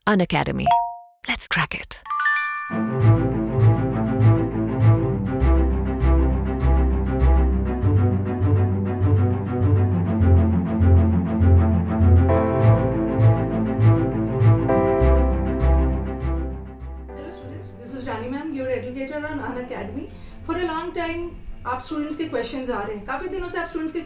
Unacademy. Let's crack it. Hello students, this is Rani ma'am, your educator on Unacademy. For a long time आप students के questions आ रहे हैं, काफ़ी दिनों से आप स्टूडेंट्स के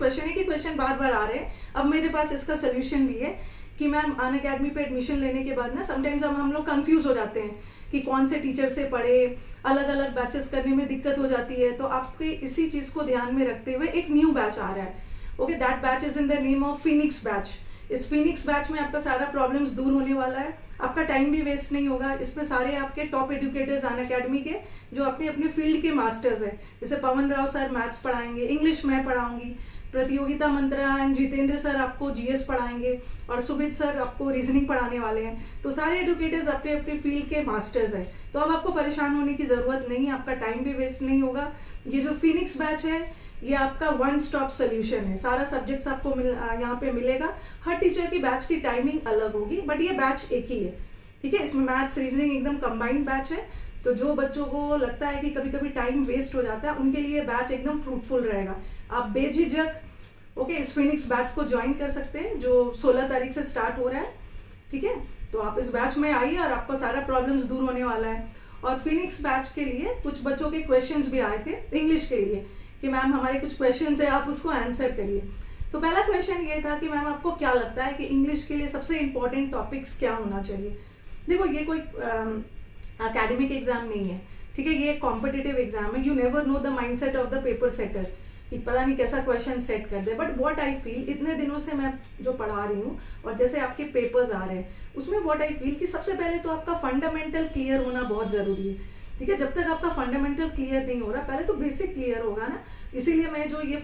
क्वेश्चन बार बार आ रहे हैं. अब मेरे पास इसका सोल्यूशन भी है कि मैम अनअकैडमी पे एडमिशन लेने के बाद ना समटाइम्स हम लोग कंफ्यूज हो जाते हैं कि कौन से टीचर से पढ़े, अलग अलग बैचेस करने में दिक्कत हो जाती है. तो आपके इसी चीज़ को ध्यान में रखते हुए एक न्यू बैच आ रहा है. Okay, that batch is in the name of Phoenix batch. इस फिनिक्स बैच में आपका सारा प्रॉब्लम्स दूर होने वाला है, आपका टाइम भी वेस्ट नहीं होगा. इसमें सारे आपके टॉप एजुकेटर्स अनअकैडमी के जो अपने अपने फील्ड के मास्टर्स हैं, जैसे पवन राव सर मैथ्स पढ़ाएंगे, इंग्लिश मैं पढ़ाऊंगी, प्रतियोगिता मंत्रा एंड जितेंद्र सर आपको जीएस पढ़ाएंगे और सुमित सर आपको रीजनिंग पढ़ाने वाले हैं. तो सारे एजुकेटर्स अपने अपने फील्ड के मास्टर्स हैं. तो अब आपको परेशान होने की ज़रूरत नहीं है, आपका टाइम भी वेस्ट नहीं होगा. ये जो फिनिक्स बैच है ये आपका वन स्टॉप सोल्यूशन है. सारा सब्जेक्ट्स आपको यहाँ पे मिलेगा. हर टीचर की बैच की टाइमिंग अलग होगी, बट ये बैच एक ही है. ठीक है, इसमें मैथ्स रीजनिंग एकदम कंबाइंड बैच है. तो जो बच्चों को लगता है कि कभी कभी टाइम वेस्ट हो जाता है, उनके लिए बैच एकदम फ्रूटफुल रहेगा. आप बेझिझक ओके इस फिनिक्स बैच को ज्वाइन कर सकते हैं जो 16 तारीख से स्टार्ट हो रहा है. ठीक है, तो आप इस बैच में आइए और आपका सारा प्रॉब्लम्स दूर होने वाला है. और फिनिक्स बैच के लिए कुछ बच्चों के क्वेश्चंस भी आए थे इंग्लिश के लिए कि मैम हमारे कुछ क्वेश्चंस है, आप उसको आंसर करिए. तो पहला क्वेश्चन ये था कि मैम आपको क्या लगता है कि इंग्लिश के लिए सबसे इंपॉर्टेंट टॉपिक्स क्या होना चाहिए. देखो, ये कोई एकेडमिक एग्जाम नहीं है. ठीक है, ये एक कॉम्पिटिटिव एग्जाम है. You never know the mindset of the paper setter कि पता नहीं कैसा क्वेश्चन सेट कर दे. बट व्हाट आई फील, इतने दिनों से मैं जो पढ़ा रही हूँ और जैसे आपके पेपर्स आ रहे हैं उसमें व्हाट आई फील कि सबसे पहले तो आपका फंडामेंटल क्लियर होना बहुत ज़रूरी है. ठीक है, जब तक आपका फंडामेंटल क्लियर नहीं हो रहा, पहले तो बेसिक क्लियर होगा ना. इसीलिए मैं जो ये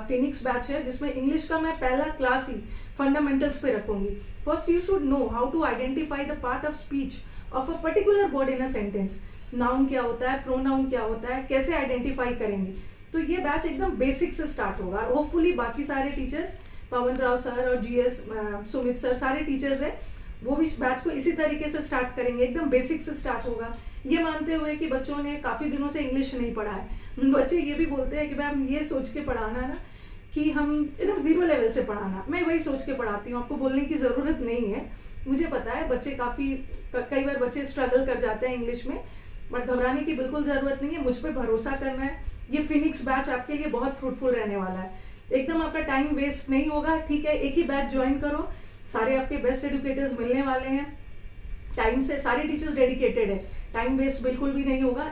फिनिक्स बैच है जिसमें इंग्लिश का मैं पहला क्लास ही फंडामेंटल्स पे रखूंगी. First you should know how to identify the part of speech of a particular word in a sentence. Noun क्या होता है, प्रोनाउन क्या होता है, कैसे आइडेंटिफाई करेंगे. तो ये बैच एकदम बेसिक से स्टार्ट होगा. और होपफुली बाकी सारे टीचर्स, पवन राव सर और जीएस सुमित सर, सारे टीचर्स हैं, वो भी बैच को इसी तरीके से स्टार्ट करेंगे. एकदम बेसिक से स्टार्ट होगा, ये मानते हुए कि बच्चों ने काफ़ी दिनों से इंग्लिश नहीं पढ़ा है. बच्चे ये भी बोलते हैं कि मैम ये सोच के पढ़ाना ना कि हम एकदम ज़ीरो लेवल से पढ़ाना. मैं वही सोच के पढ़ाती हूँ, आपको बोलने की ज़रूरत नहीं है. मुझे पता है बच्चे कई बार बच्चे स्ट्रगल कर जाते हैं इंग्लिश में, बट घबराने की बिल्कुल ज़रूरत नहीं है. मुझ पर भरोसा करना है. ये फिनिक्स बैच आपके लिए बहुत फ्रूटफुल रहने वाला है. एकदम आपका टाइम वेस्ट नहीं होगा. ठीक है, एक ही बैच ज्वाइन करो, सारे आपके बेस्ट एजुकेटर्स मिलने वाले हैं. टाइम से सारे टीचर्स डेडिकेटेड है, टाइम वेस्ट बिल्कुल भी नहीं होगा.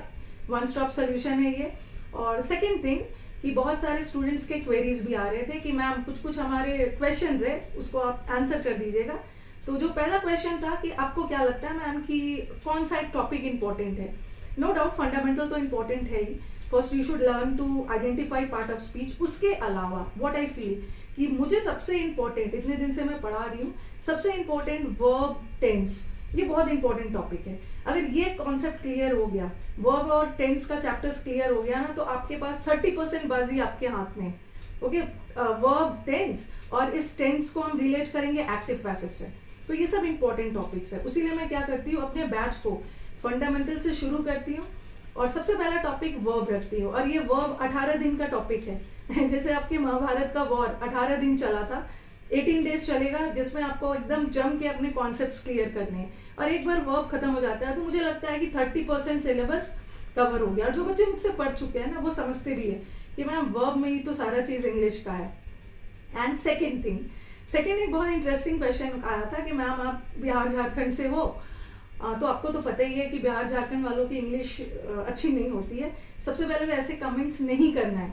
वन स्टॉप सोल्यूशन है ये. और सेकेंड थिंग कि बहुत सारे स्टूडेंट्स के क्वेरीज भी आ रहे थे कि मैम कुछ हमारे क्वेश्चंस है उसको आप आंसर कर दीजिएगा. तो जो पहला क्वेश्चन था कि आपको क्या लगता है मैम कि कौन सा एक टॉपिक इंपॉर्टेंट है. नो डाउट फंडामेंटल तो इम्पॉर्टेंट है ही. First you should learn to identify part of speech. उसके अलावा व्हाट आई फील कि मुझे सबसे इंपॉर्टेंट, इतने दिन से मैं पढ़ा रही हूँ, सबसे इंपॉर्टेंट वर्ब टेंस. ये बहुत इंपॉर्टेंट टॉपिक है. अगर ये कॉन्सेप्ट क्लियर हो गया, वर्ब और टेंस का चैप्टर्स क्लियर हो गया ना, तो आपके पास 30% बाजी आपके हाथ में. ओके, वर्ब टेंस, और इस टेंस को हम रिलेट करेंगे एक्टिव पैसिव से. तो ये सब इंपॉर्टेंट टॉपिक्स है. उसीलिए मैं क्या करती हूँ, अपने बैच को फंडामेंटल से शुरू करती हूँ और सबसे पहला टॉपिक वर्ब रखती हूँ. और ये वर्ब 18 दिन का टॉपिक है. जैसे आपके महाभारत का वॉर 18 दिन चला था, 18 डेज चलेगा, जिसमें आपको एकदम जम के अपने कॉन्सेप्ट्स क्लियर करने हैं. और एक बार वर्ब खत्म हो जाता है तो मुझे लगता है कि 30% सिलेबस कवर हो गया. और जो बच्चे मुझसे पढ़ चुके हैं ना, वो समझते भी है कि मैम वर्ब में ही तो सारा चीज़ इंग्लिश का है. एंड सेकेंड एक बहुत इंटरेस्टिंग क्वेश्चन आया था कि मैम आप बिहार झारखंड से हो, तो आपको तो पता ही है कि बिहार झारखंड वालों की इंग्लिश अच्छी नहीं होती है. सबसे पहले तो ऐसे कमेंट्स नहीं करना है.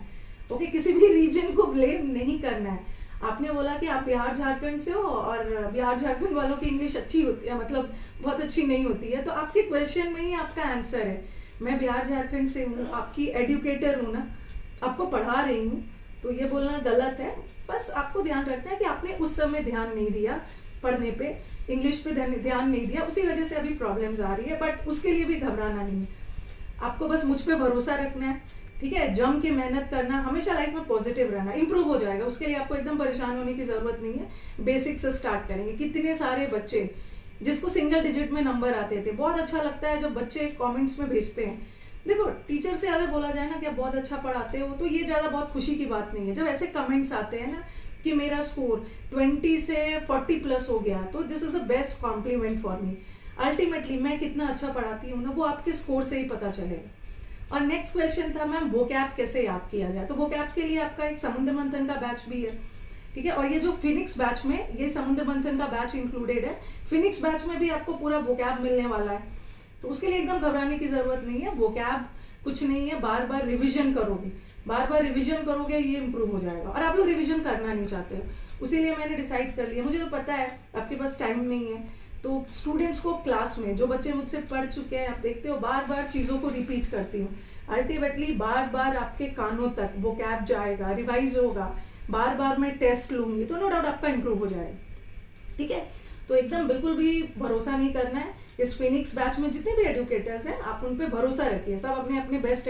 ओके, किसी भी रीजन को ब्लेम नहीं करना है. आपने बोला कि आप बिहार झारखंड से हो और बिहार झारखंड वालों की इंग्लिश अच्छी होती है, मतलब बहुत अच्छी नहीं होती है, तो आपके क्वेश्चन में ही आपका आंसर है. मैं बिहार झारखंड से हूँ, आपकी एडुकेटर हूँ ना, आपको पढ़ा रही हूँ, तो ये बोलना गलत है. बस आपको ध्यान रखना है कि आपने उस समय ध्यान नहीं दिया पढ़ने पे, इंग्लिश पे ध्यान नहीं दिया, उसी वजह से अभी प्रॉब्लम्स आ रही है. बट उसके लिए भी घबराना नहीं है. आपको बस मुझ पे भरोसा रखना है. ठीक है, जम के मेहनत करना, हमेशा लाइफ में पॉजिटिव रहना, इंप्रूव हो जाएगा. उसके लिए आपको एकदम परेशान होने की ज़रूरत नहीं है. बेसिक से स्टार्ट करेंगे. कितने सारे बच्चे जिसको सिंगल डिजिट में नंबर आते थे। बहुत अच्छा लगता है जब बच्चे कमेंट्स में भेजते हैं। देखो, टीचर से अगर बोला जाए ना कि आप बहुत अच्छा पढ़ाते हो, तो ये ज़्यादा बहुत खुशी की बात नहीं है। जब ऐसे कमेंट्स आते हैं ना कि मेरा स्कोर 20 से 40 प्लस हो गया, तो this is the best compliment for me. Ultimately मैं कितना अच्छा पढ़ाती हूँ ना, वो आपके स्कोर से ही पता चलेगा। और नेक्स्ट क्वेश्चन था मैम, वोकैब कैसे याद किया जाए। तो वोकैब के लिए आपका एक समुद्र मंथन का बैच भी है, ठीक है। और ये जो फिनिक्स बैच में, ये समुद्र मंथन का बैच इंक्लूडेड है। फिनिक्स बैच में भी आपको पूरा वोकैब मिलने वाला है, तो उसके लिए एकदम घबराने की जरूरत नहीं है। वोकैब कुछ नहीं है, बार बार रिविजन करोगे, बार बार रिविजन करोगे, ये इंप्रूव हो जाएगा। और आप लोग रिविजन करना नहीं चाहते हो, उसीलिए मैंने डिसाइड कर लिया। मुझे तो पता है आपके पास टाइम नहीं है, तो स्टूडेंट्स को क्लास में, जो बच्चे मुझसे पढ़ चुके हैं, आप देखते हो बार बार चीज़ों को रिपीट करती हूँ। अल्टीमेटली बार बार आपके कानों तक वो कैब जाएगा, रिवाइज होगा, बार बार मैं टेस्ट लूँगी, तो नो डाउट आपका इंप्रूव हो जाएगा, ठीक है। तो एकदम बिल्कुल भी भरोसा नहीं करना है। इस फिनिक्स बैच में जितने भी एडुकेटर्स हैं, आप उन पे भरोसा रखिए। सब अपने अपने बेस्ट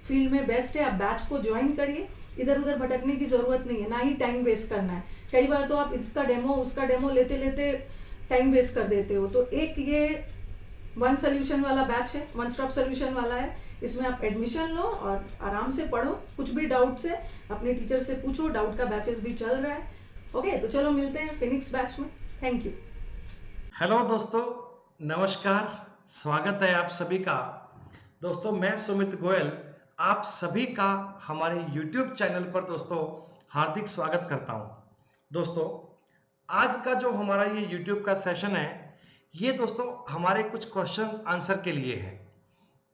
फील्ड में बेस्ट है। आप बैच को ज्वाइन करिए, इधर उधर भटकने की ज़रूरत नहीं है, ना ही टाइम वेस्ट करना है। कई बार तो आप इसका डेमो उसका डेमो लेते लेते टाइम वेस्ट कर देते हो। तो एक ये वन सोल्यूशन वाला बैच है, वन स्टॉप सोल्यूशन वाला है। इसमें आप एडमिशन लो और आराम से पढ़ो। कुछ भी डाउट्स है अपने टीचर से पूछो, डाउट का बैचेस भी चल रहा है। ओके, तो चलो मिलते हैं फिनिक्स बैच में। Thank you. हेलो दोस्तों, नमस्कार, स्वागत है आप सभी का। दोस्तों, मैं सुमित गोयल आप सभी का हमारे YouTube चैनल पर दोस्तों हार्दिक स्वागत करता हूं। दोस्तों, आज का जो हमारा ये YouTube का सेशन है, ये दोस्तों हमारे कुछ क्वेश्चन आंसर के लिए है।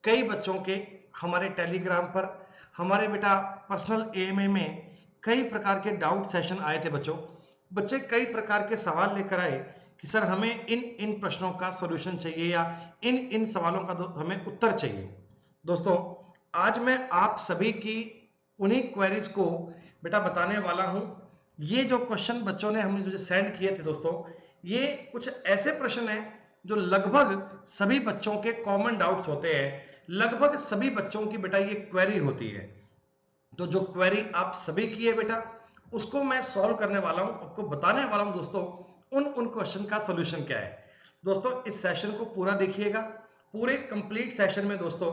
कई बच्चों के हमारे टेलीग्राम पर, हमारे बेटा पर्सनल AMA में कई प्रकार के डाउट सेशन आए थे। बच्चे कई प्रकार के सवाल लेकर आए कि सर हमें इन प्रश्नों का सॉल्यूशन चाहिए या इन सवालों का हमें उत्तर चाहिए। दोस्तों, आज मैं आप सभी की उन्हीं क्वेरीज को बेटा बताने वाला हूं। ये जो क्वेश्चन बच्चों ने हमें जो सेंड किए थे दोस्तों, ये कुछ ऐसे प्रश्न हैं जो लगभग सभी बच्चों के कॉमन डाउट्स होते हैं। लगभग सभी बच्चों की बेटा ये क्वेरी होती है। तो जो क्वेरी आप सभी की है बेटा, उसको मैं सॉल्व करने वाला हूं, आपको बताने वाला हूं दोस्तों उन क्वेश्चन का सॉल्यूशन क्या है। दोस्तों, इस सेशन को पूरा देखिएगा। पूरे कंप्लीट सेशन में दोस्तों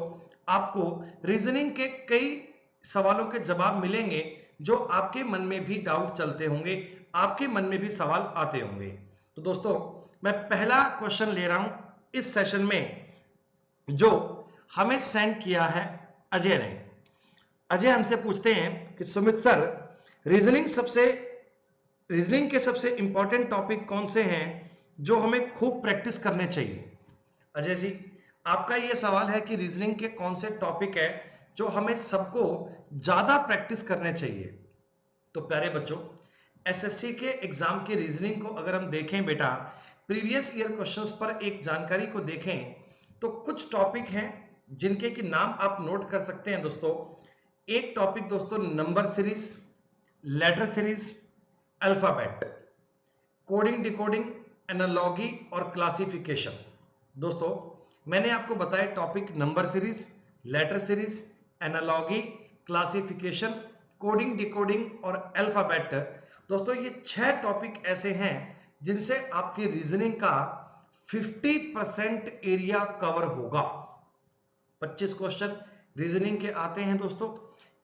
आपको रीजनिंग के कई सवालों के जवाब मिलेंगे जो आपके मन में भी डाउट चलते होंगे, आपके मन में भी सवाल आते होंगे। तो दोस्तों, मैं पहला क्वेश्चन ले रहा हूं इस सेशन में, जो हमें सेंड किया है अजय ने। अजय हमसे पूछते हैं कि सुमित सर, रीजनिंग के सबसे इंपॉर्टेंट टॉपिक कौन से हैं जो हमें खूब प्रैक्टिस करने चाहिए। अजय जी, आपका यह सवाल है कि रीजनिंग के कौन से टॉपिक है जो हमें सबको ज्यादा प्रैक्टिस करने चाहिए। तो प्यारे बच्चों, एसएससी के एग्जाम की रीजनिंग को अगर हम देखें बेटा, प्रीवियस ईयर क्वेश्चंस पर एक जानकारी को देखें, तो कुछ टॉपिक हैं जिनके कि नाम आप नोट कर सकते हैं दोस्तों। एक टॉपिक दोस्तों number series, letter series, alphabet, coding, decoding, analogy और क्लासिफिकेशन। दोस्तों, मैंने आपको बताया topic number series, letter series, analogy, classification, coding, decoding और अल्फाबेट। दोस्तों, ये 6 टॉपिक ऐसे हैं जिनसे आपकी रीजनिंग का 50% एरिया कवर होगा। 25 क्वेश्चन रीजनिंग के आते हैं दोस्तों।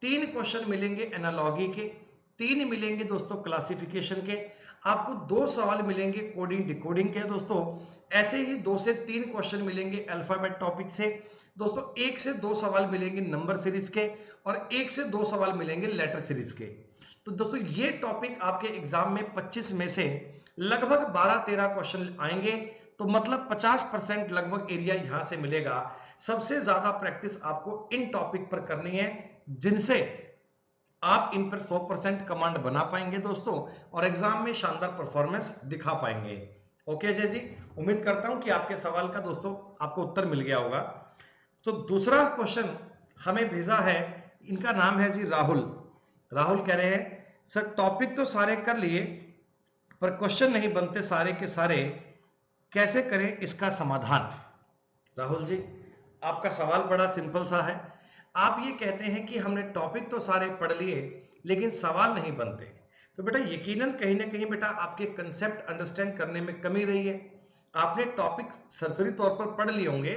3 क्वेश्चन मिलेंगे एनालॉजी के, 3 मिलेंगे दोस्तों क्लासिफिकेशन के, आपको 2 सवाल मिलेंगे कोडिंग डिकोडिंग के दोस्तों। ऐसे ही 2 से 3 क्वेश्चन मिलेंगे अल्फाबेट टॉपिक से दोस्तों। 1 से 2 सवाल मिलेंगे नंबर सीरीज के और 1 से 2 सवाल मिलेंगे लेटर सीरीज के। तो दोस्तों, ये टॉपिक आपके एग्जाम में 25 में से लगभग 12-13 क्वेश्चन आएंगे, तो मतलब 50% लगभग एरिया यहां से मिलेगा। सबसे ज्यादा प्रैक्टिस आपको इन टॉपिक पर करनी है, जिनसे आप इन पर 100% कमांड बना पाएंगे दोस्तों, और एग्जाम में शानदार परफॉर्मेंस दिखा पाएंगे। ओके अजय जी, उम्मीद करता हूं कि आपके सवाल का दोस्तों आपको उत्तर मिल गया होगा। तो दूसरा क्वेश्चन हमें भेजा है, इनका नाम है जी राहुल। राहुल कह रहे हैं, सर टॉपिक तो सारे कर लिए पर क्वेश्चन नहीं बनते सारे के सारे, कैसे करें इसका समाधान। राहुल जी, आपका सवाल बड़ा सिंपल सा है। आप ये कहते हैं कि हमने टॉपिक तो सारे पढ़ लिए लेकिन सवाल नहीं बनते। तो बेटा यकीनन कहीं ना कहीं बेटा आपके कंसेप्ट अंडरस्टैंड करने में कमी रही है। आपने टॉपिक सरसरी तौर पर पढ़ लिए होंगे,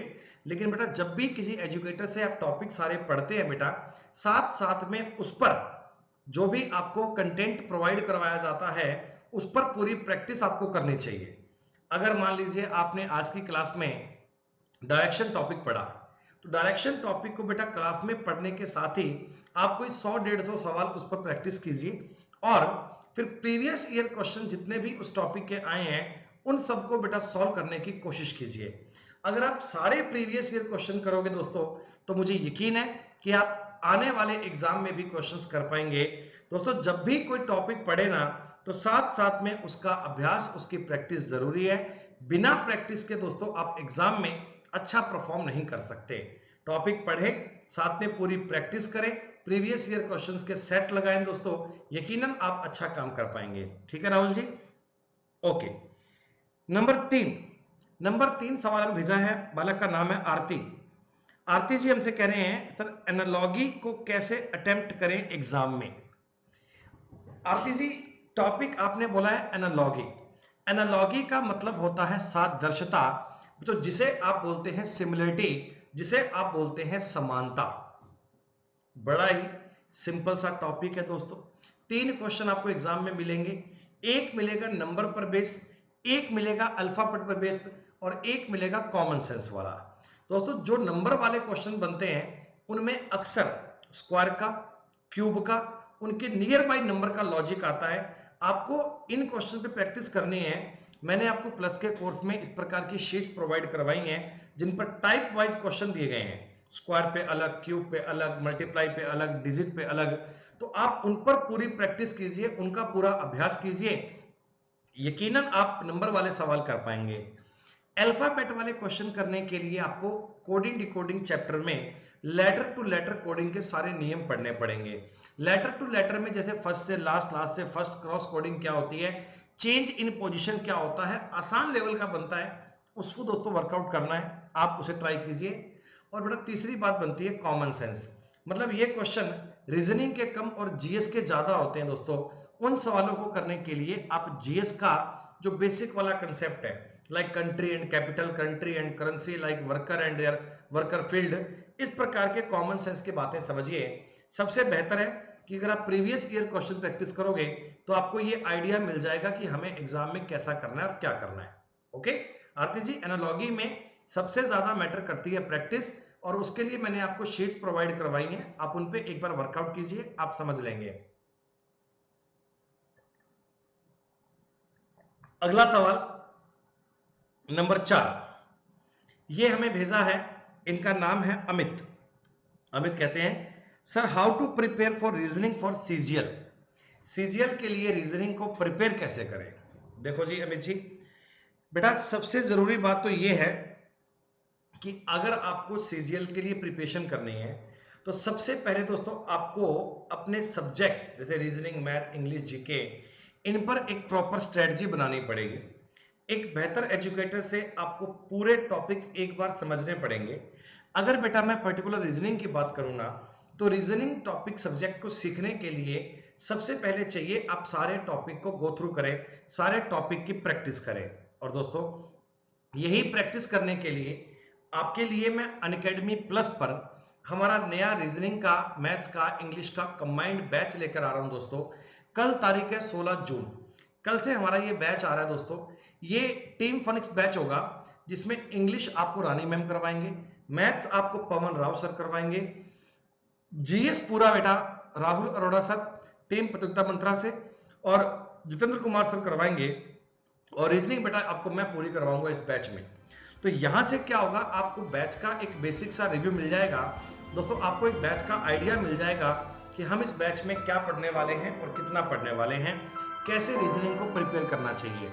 लेकिन बेटा जब भी किसी एजुकेटर से आप टॉपिक सारे पढ़ते हैं बेटा, साथ साथ में उस पर जो भी आपको कंटेंट प्रोवाइड करवाया जाता है उस पर पूरी प्रैक्टिस आपको करनी चाहिए। अगर मान लीजिए आपने आज की क्लास में डायरेक्शन टॉपिक पढ़ा, तो डायरेक्शन टॉपिक को बेटा क्लास में पढ़ने के साथ ही आप कोई 100-150 सवाल उस पर प्रैक्टिस कीजिए और फिर प्रीवियस ईयर क्वेश्चन जितने भी उस टॉपिक के आए हैं उन सबको बेटा सॉल्व करने की कोशिश कीजिए। अगर आप सारे प्रीवियस ईयर क्वेश्चन करोगे दोस्तों, तो मुझे यकीन है कि आप आने वाले एग्जाम में भी क्वेश्चंस कर पाएंगे। दोस्तों जब भी कोई टॉपिक पढ़े ना, तो साथ साथ में उसका अभ्यास, उसकी प्रैक्टिस जरूरी है। बिना प्रैक्टिस के दोस्तों आप एग्जाम में अच्छा परफॉर्म नहीं कर सकते। टॉपिक पढ़े, साथ में पूरी प्रैक्टिस करें, प्रीवियस ईयर क्वेश्चंस के सेट लगाएं दोस्तों, यकीनन आप अच्छा काम कर पाएंगे। ठीक है राहुल जी, ओके। नंबर 3 सवाल हम भेजा है, बालक का नाम है आरती। आरती जी हमसे कह रहे हैं सर एनालॉगी को कैसे अटेम्प्ट करें एग्जाम में। आरती जी टॉपिक आपने बोला है एनालॉगी। एनालॉगी का मतलब होता है सादृश्यता, तो जिसे आप बोलते हैं सिमिलरिटी, जिसे आप बोलते हैं समानता। बड़ा ही सिंपल सा टॉपिक है दोस्तों। 3 क्वेश्चन आपको एग्जाम में मिलेंगे, एक मिलेगा नंबर पर बेस्ड, एक मिलेगा अल्फाबेट पर बेस्ड और एक मिलेगा कॉमन सेंस वाला। दोस्तों जो नंबर वाले क्वेश्चन बनते हैं उनमें अक्सर स्क्वायर का, क्यूब का, उनके नियर बाय नंबर का लॉजिक आता है। आपको इन क्वेश्चन पे प्रैक्टिस करनी है। मैंने आपको प्लस के कोर्स में इस प्रकार की शीट्स प्रोवाइड करवाई हैं जिन पर टाइप वाइज क्वेश्चन दिए गए हैं, स्क्वायर पे अलग, क्यूब पे अलग, मल्टीप्लाई पे अलग, डिजिट पे अलग। तो आप उन पर पूरी प्रैक्टिस कीजिए, उनका पूरा अभ्यास कीजिए, यकीनन आप नंबर वाले सवाल कर पाएंगे। अल्फाबेट वाले क्वेश्चन करने के लिए आपको कोडिंग डिकोडिंग चैप्टर में लेटर टू लेटर कोडिंग के सारे नियम पढ़ने पड़ेंगे। लेटर टू लेटर में जैसे फर्स्ट से लास्ट, लास्ट से फर्स्ट, क्रॉस कोडिंग क्या होती है, चेंज इन पोजीशन क्या होता है, आसान लेवल का बनता है, उसको दोस्तों वर्कआउट करना है, आप उसे ट्राई कीजिए। और बेटा तीसरी बात बनती है कॉमन सेंस, मतलब ये क्वेश्चन रीजनिंग के कम और जीएस के ज्यादा होते हैं दोस्तों। उन सवालों को करने के लिए आप जीएस का जो बेसिक वाला कंसेप्ट है, like country and capital, country and currency, like worker and their worker field, इस प्रकार के कॉमन सेंस की बातें समझिए। सबसे बेहतर है कि अगर आप प्रीवियस ईयर क्वेश्चन प्रैक्टिस करोगे तो आपको ये आइडिया मिल जाएगा कि हमें एग्जाम में कैसा करना है और क्या करना है। ओके आरती जी, एनालॉगी में सबसे ज्यादा मैटर करती है प्रैक्टिस, और उसके लिए मैंने आपको शीट्स प्रोवाइड करवाई हैं, आप उन पे एक बार वर्कआउट कीजिए, आप समझ लेंगे। अगला सवाल नंबर 4, ये हमें भेजा है, इनका नाम है अमित। अमित कहते हैं sir how to prepare for reasoning for CGL. CGL के लिए रीजनिंग को प्रिपेयर कैसे करें। देखो जी अमित जी, बेटा सबसे जरूरी बात तो ये है कि अगर आपको सीजीएल के लिए प्रिपरेशन करनी है तो सबसे पहले दोस्तों आपको अपने सब्जेक्ट्स जैसे रीजनिंग, मैथ, इंग्लिश, जीके, इन पर एक प्रॉपर स्ट्रेटजी बनानी पड़ेगी। एक बेहतर एजुकेटर से आपको पूरे टॉपिक एक बार समझने पड़ेंगे। अगर बेटा मैं पर्टिकुलर रीजनिंग की बात करूँ ना, तो रीजनिंग टॉपिक सब्जेक्ट को सीखने के लिए सबसे पहले चाहिए आप सारे टॉपिक को गो थ्रू करें, सारे टॉपिक की प्रैक्टिस करें। और दोस्तों यही प्रैक्टिस करने के लिए आपके लिए मैं अनअकैडमी प्लस पर हमारा नया रीजनिंग का, मैथ्स का, इंग्लिश का कंबाइंड बैच लेकर आ रहा हूं दोस्तों। कल तारीख है 16 जून, कल से हमारा ये बैच आ रहा है दोस्तों। ये टीम फनिक्स बैच होगा जिसमें इंग्लिश आपको रानी मैम करवाएंगे, मैथ्स आपको पवन राव सर करवाएंगे, जीएस पूरा बेटा राहुल अरोड़ा सर टीम प्रतियोगिता मंत्रा से और जितेंद्र कुमार सर करवाएंगे, और रीजनिंग बेटा आपको मैं पूरी करवाऊंगा इस बैच में। तो यहां से क्या होगा, आपको बैच का एक बेसिक सा रिव्यू मिल जाएगा दोस्तों, आपको एक बैच का आइडिया मिल जाएगा कि हम इस बैच में क्या पढ़ने वाले हैं और कितना पढ़ने वाले हैं, कैसे रीजनिंग को प्रिपेयर करना चाहिए।